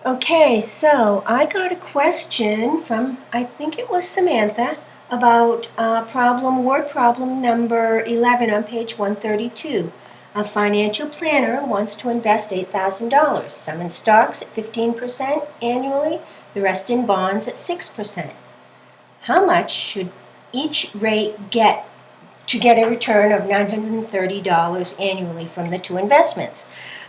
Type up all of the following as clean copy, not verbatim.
Okay, so I got a question from, I think it was Samantha, about word problem number 11 on page 132. A financial planner wants to invest $8,000, some in stocks at 15% annually, the rest in bonds at 6%. How much should each rate get to get a return of $930 annually from the two investments?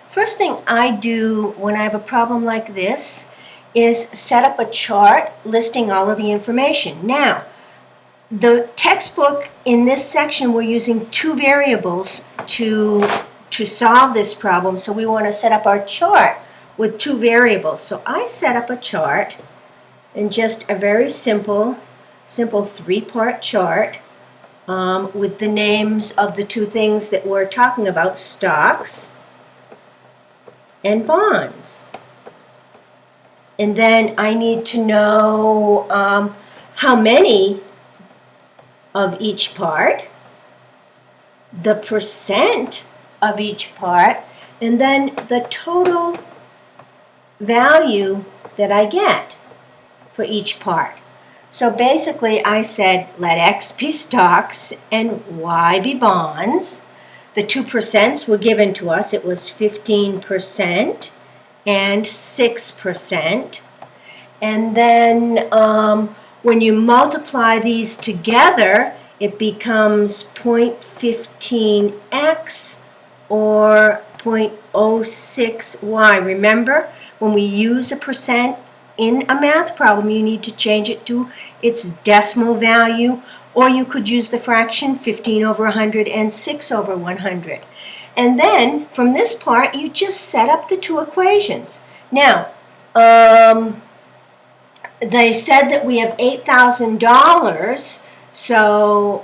First thing I do when I have a problem like this is set up a chart listing all of the information. Now, the textbook in this section, we're using two variables to solve this problem, so we want to set up our chart with two variables. So I set up a chart, and just a very simple three-part chart with the names of the two things that we're talking about, stocks and bonds. And then I need to know how many of each part, the percent of each part, and then the total value that I get for each part. So basically I said let X be stocks and Y be bonds. The 2% were given to us. It was 15% and 6%. And then when you multiply these together, it becomes 0.15x or 0.06y. Remember, when we use a percent in a math problem, you need to change it to its decimal value, or you could use the fraction 15 over 100 and 6 over 100. And then, from this part, you just set up the two equations. Now, they said that we have $8,000, so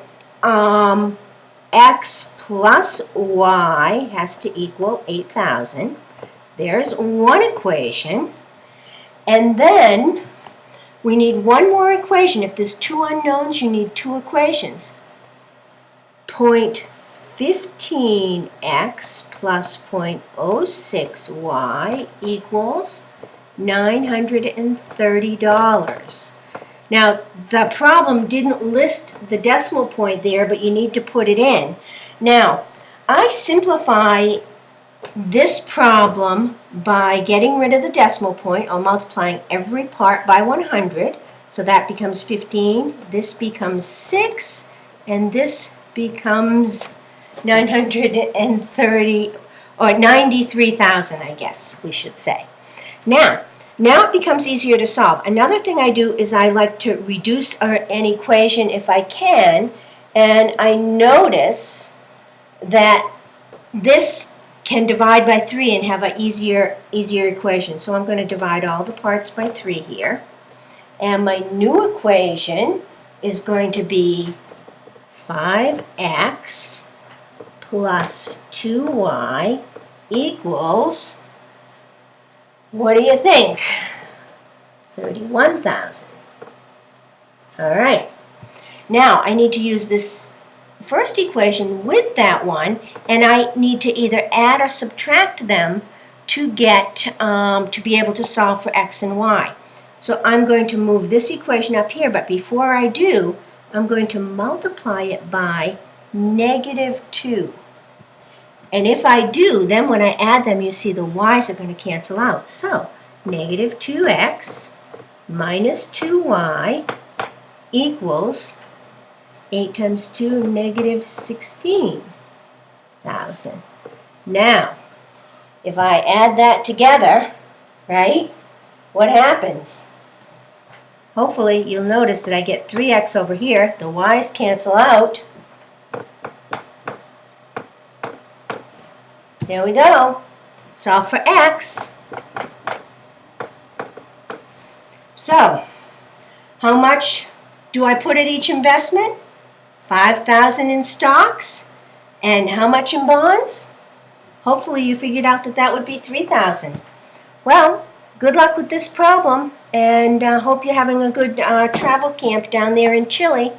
X plus Y has to equal 8,000. There's one equation. And then we need one more equation. If there's two unknowns, you need two equations. 0.15x plus 0.06y equals $930. Now, the problem didn't list the decimal point there, but you need to put it in. Now, I simplify this problem by getting rid of the decimal point or multiplying every part by 100. So that becomes 15, this becomes 6, and this becomes 930, or 93,000, I guess we should say. Now it becomes easier to solve. Another thing I do is I like to reduce an equation if I can, and I notice that this can divide by 3 and have an easier equation. So I'm going to divide all the parts by 3 here. And my new equation is going to be 5x plus 2y equals, what do you think? 31,000. All right. Now I need to use this first equation with that one, and I need to either add or subtract them to get to be able to solve for x and y. So I'm going to move this equation up here, but before I do, I'm going to multiply it by -2. And if I do, then when I add them, you see the y's are going to cancel out. So -2x minus 2y equals 8 times 2, -16,000. Now, if I add that together, right, what happens? Hopefully, you'll notice that I get 3x over here. The y's cancel out. There we go. Solve for x. So, how much do I put at each investment? 5,000 in stocks, and how much in bonds? Hopefully you figured out that that would be 3,000. Well, good luck with this problem, and hope you're having a good travel camp down there in Chile.